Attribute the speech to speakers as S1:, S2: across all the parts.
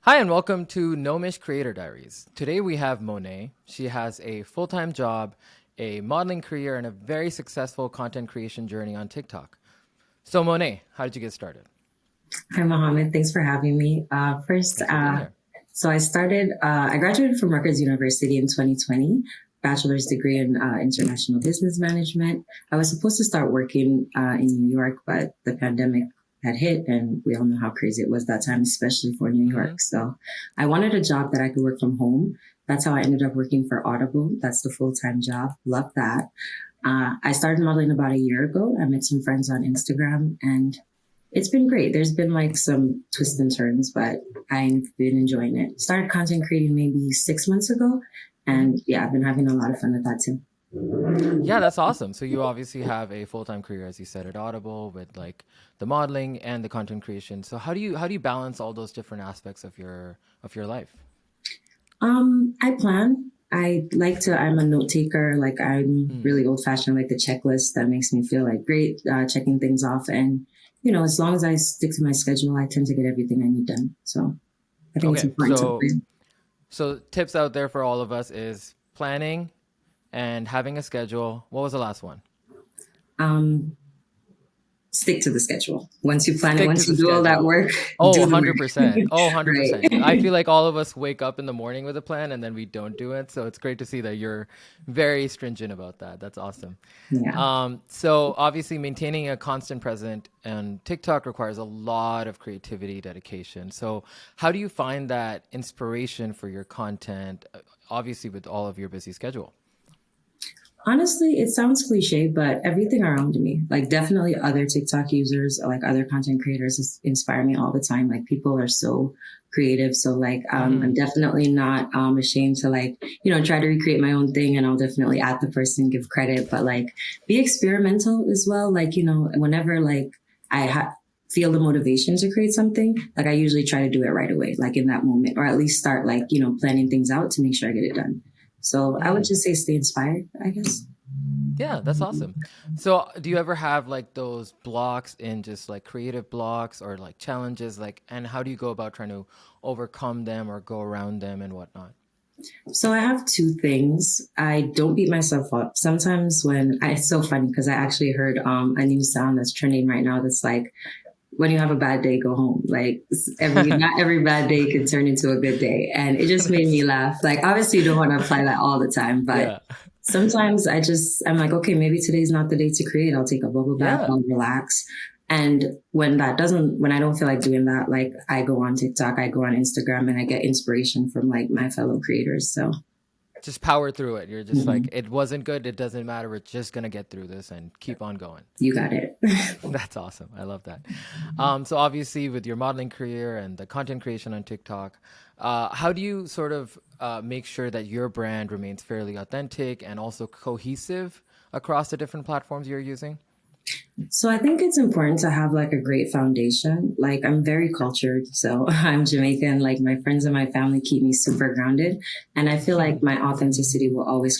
S1: Hi, and welcome to Nomysh Creator Diaries. Today we have Monae. She has a full-time job, a modeling career, and a very successful content creation journey on TikTok. So Monae, how did you get started?
S2: Hi, Mohammed. Thanks for having me.
S1: Thanks for being here.
S2: So I graduated from Rutgers University in 2020, bachelor's degree in international business management. I was supposed to start working in New York, but the pandemic had hit, and we all know how crazy it was that time, especially for New
S1: Hmm.
S2: York. So I wanted a job that I could work from home. That's how I ended up working for Audible. That's the full-time job. Love that. I started modeling about a year ago. I met some friends on Instagram, and it's been great. There's been like some twists and turns, but I've been enjoying it. Started content creating maybe 6 months ago.
S1: Hmm.
S2: And yeah, I've been having a lot of fun with that too.
S1: Yeah, that's awesome. So you obviously have a full-time career, as you said, at Audible with like the modeling and the content creation. So how do you balance all those different aspects of your life?
S2: I plan. I'm a note taker. Like I'm
S1: Mm.
S2: really old fashioned, like the checklist that makes me feel like great, checking things off. And, as long as I stick to my schedule, I tend to get everything I need done. So I think it's
S1: Okay,
S2: important to
S1: so
S2: plan.
S1: so tips out there for all of us is planning and having a schedule. What was the last one?
S2: Um, Stick to the schedule. Once you plan it,
S1: Stick to
S2: once
S1: the
S2: you do all that
S1: schedule.
S2: work,
S1: Oh,
S2: do the
S1: 100%.
S2: work.
S1: Oh, 100%. I
S2: Right.
S1: feel like all of us wake up in the morning with a plan and then we don't do it. So it's great to see that you're very stringent about that. That's awesome.
S2: Yeah.
S1: So obviously maintaining a constant present and TikTok requires a lot of creativity, dedication. So how do you find that inspiration for your content, obviously with all of your busy schedule?
S2: Honestly, it sounds cliche, but everything around me, like definitely other TikTok users, like other content creators, inspire me all the time. Like people are so creative. So like, I'm
S1: Hmm.
S2: definitely not ashamed to like, try to recreate my own thing, and I'll definitely add the person, give credit, but like be experimental as well. Like, whenever like I feel the motivation to create something, like I usually try to do it right away, like in that moment, or at least start like, planning things out to make sure I get it done. So I would
S1: Hmm.
S2: just say stay inspired, I guess.
S1: Yeah, that's awesome. So, do you ever have like those blocks in just like creative blocks or like challenges? Like, and how do you go about trying to overcome them or go around them and whatnot?
S2: So I have two things. I don't beat myself up. Sometimes it's so funny because I actually heard a new sound that's trending right now that's like when you have a bad day, go home. Like every not every bad day can turn into a good day. And it just made me
S1: That's
S2: laugh. Like obviously you don't want to apply that all the time, but
S1: yeah.
S2: sometimes I'm like, okay, maybe today's not the day to create. I'll take a bubble bath,
S1: Yeah.
S2: I'll relax. And when I don't feel like doing that, like I go on TikTok, I go on Instagram, and I get inspiration from like my fellow creators. So
S1: Just power through it. You're just like,
S2: mhm,
S1: it wasn't good. It doesn't matter. We're just going to get through this and keep on going.
S2: you got it.
S1: That's awesome. I love that. So obviously, with your modeling career and the content creation on TikTok, how do you sort of make sure that your brand remains fairly authentic and also cohesive across the different platforms you're using?
S2: So I think it's important to have like a great foundation. Like I'm very cultured, so I'm Jamaican. Like my friends and my family keep me super grounded, and I feel like my authenticity will always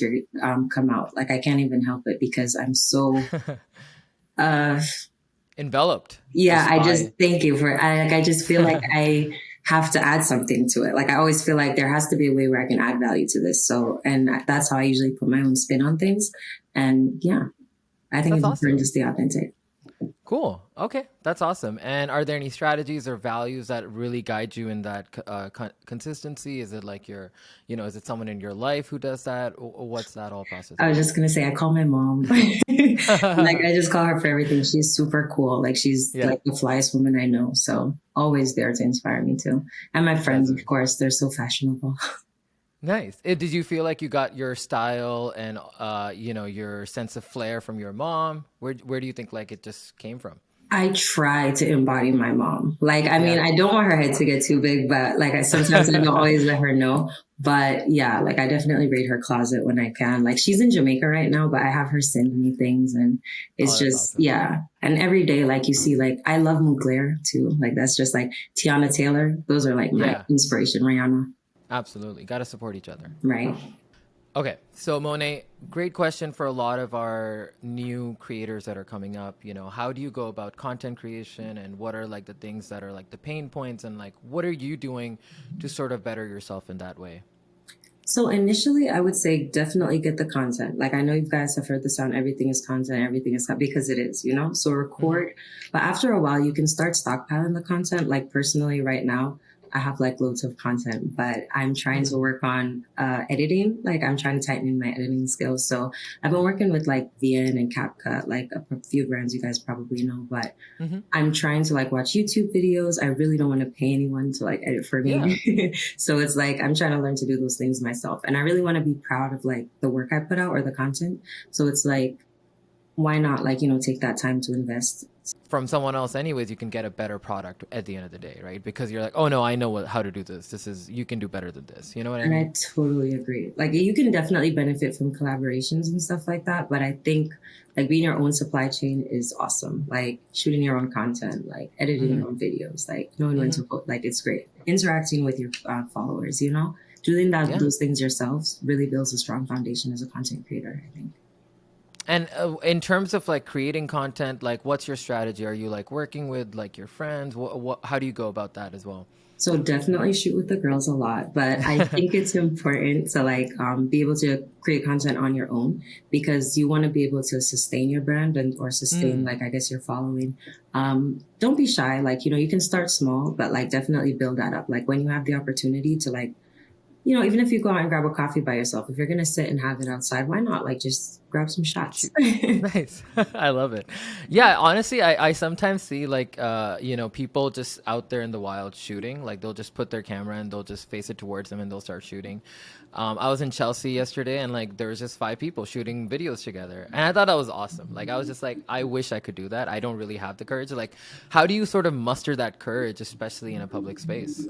S2: come out. Like I can't even help it because I'm so. Uh,
S1: Enveloped
S2: yeah,
S1: just
S2: I just
S1: by,
S2: thank you for. I just feel like I have to add something to it. Like I always feel like there has to be a way where I can add value to this. So, and that's how I usually put my own spin on things. And yeah, I think
S1: that's
S2: it's important
S1: awesome.
S2: to stay authentic.
S1: Cool. Okay, that's awesome. And are there any strategies or values that really guide you in that consistency? Is it like is it someone in your life who does that? Or what's that whole process
S2: I was
S1: about?
S2: just gonna say I call my mom. Like I just call her for everything. She's super cool. Like she's
S1: Yeah,
S2: like the flyest woman I know. So always there to inspire me too. And my
S1: that's
S2: friends, of course, they're so fashionable.
S1: nice. Did you feel like you got your style and your sense of flair from your mom? Where do you think like it just came from?
S2: I try to embody my mom. Like, I mean,
S1: Yeah.
S2: I don't want her head to get too big, but like sometimes I don't always let her know. But yeah, like I definitely raid her closet when I can. Like she's in Jamaica right now, but I have her send me things, and
S1: Oh,
S2: it's
S1: that's
S2: just,
S1: awesome.
S2: yeah. And every day, like you see, like I love Mugler too. Like that's just like Tiana Taylor. Those are like my
S1: Yeah,
S2: inspiration, Rihanna.
S1: absolutely. Got to support each other.
S2: Right.
S1: Okay, so Monet, great question for a lot of our new creators that are coming up. How do you go about content creation, and what are like the things that are like the pain points, and like what are you doing to sort of better yourself in that way?
S2: So initially, I would say definitely get the content. Like I know you guys have heard the sound, everything is content, everything is because it is, you know? So
S1: Hmm.
S2: record, but after a while, you can start stockpiling the content. Like personally, right now, I have like loads of content, but I'm trying
S1: Hmm.
S2: to work on editing. Like I'm trying to tighten my editing skills. So I've been working with like VN and CapCut, like a few brands you guys probably know, but
S1: Hmm.
S2: I'm trying to like watch YouTube videos. I really don't want to pay anyone to like edit for
S1: Yeah.
S2: me. So it's like I'm trying to learn to do those things myself. And I really want to be proud of like the work I put out or the content. So it's like, why not like, take that time to invest?
S1: From someone else anyways, you can get a better product at the end of the day, right? Because you're like, oh no, I know how to do this. You can do better than this. You know what I
S2: And
S1: mean?
S2: I totally agree. Like you can definitely benefit from collaborations and stuff like that. But I think like being your own supply chain is awesome. Like shooting your own content, like editing
S1: Hmm.
S2: your own videos, like knowing when
S1: Hmm.
S2: to put, like it's great. Interacting with your followers, doing
S1: Yeah.
S2: those things yourselves really builds a strong foundation as a content creator, I think.
S1: And in terms of like creating content, like what's your strategy? Are you like working with like your friends? How do you go about that as well?
S2: So definitely shoot with the girls a lot, but I think it's important to like be able to create content on your own because you want to be able to sustain your brand and or sustain
S1: Mm.
S2: like I guess your following. Don't be shy. Like you can start small, but like definitely build that up. Like when you have the opportunity to like even if you go out and grab a coffee by yourself, if you're gonna sit and have it outside, why not? Like just grab some shots.
S1: Shoot. Nice. I love it. Yeah, honestly, I sometimes see like people just out there in the wild shooting. Like they'll just put their camera and they'll just face it towards them and they'll start shooting. I was in Chelsea yesterday and like there was just five people shooting videos together. And I thought that was awesome. Like I was just like, I wish I could do that. I don't really have the courage. Like, how do you sort of muster that courage, especially in a public space?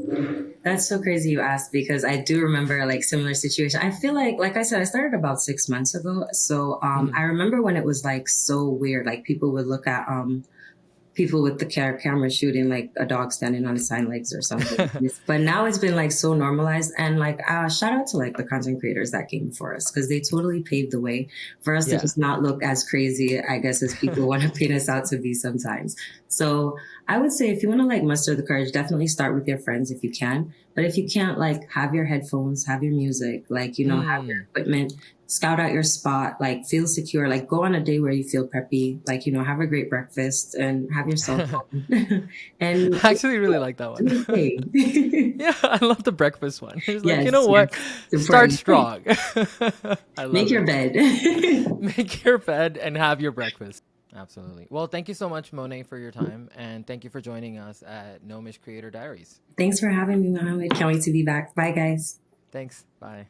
S2: That's so crazy you asked because I do remember like similar situation. I feel like I said, I started about 6 months ago. So
S1: Hmm.
S2: I remember when it was like so weird, like people would look at people with the camera shooting like a dog standing on its hind legs or something. But now it's been like so normalized and like shout out to like the content creators that came before us because they totally paved the way for us to
S1: Yeah.
S2: just not look as crazy, I guess, as people want to paint us out to be sometimes. So I would say if you want to like muster the courage, definitely start with your friends if you can. But if you can't, like have your headphones, have your music, like, have your
S1: Mm.
S2: equipment, scout out your spot, like feel secure, like go on a day where you feel preppy, like, have a great breakfast and have your cell phone and
S1: I actually really like that
S2: do
S1: one.
S2: the thing.
S1: Yeah, I love the breakfast one. It's like, you know
S2: Yes,
S1: what?
S2: yes. It's
S1: Start
S2: important.
S1: strong. I
S2: Make
S1: love
S2: your
S1: it.
S2: bed.
S1: Make your bed and have your breakfast. Absolutely. Well, thank you so much, Monet, for your time. And thank you for joining us at Nomysh Creator Diaries.
S2: Thanks for having me, Mohammed. Can't wait to be back. Bye, guys.
S1: Thanks. Bye.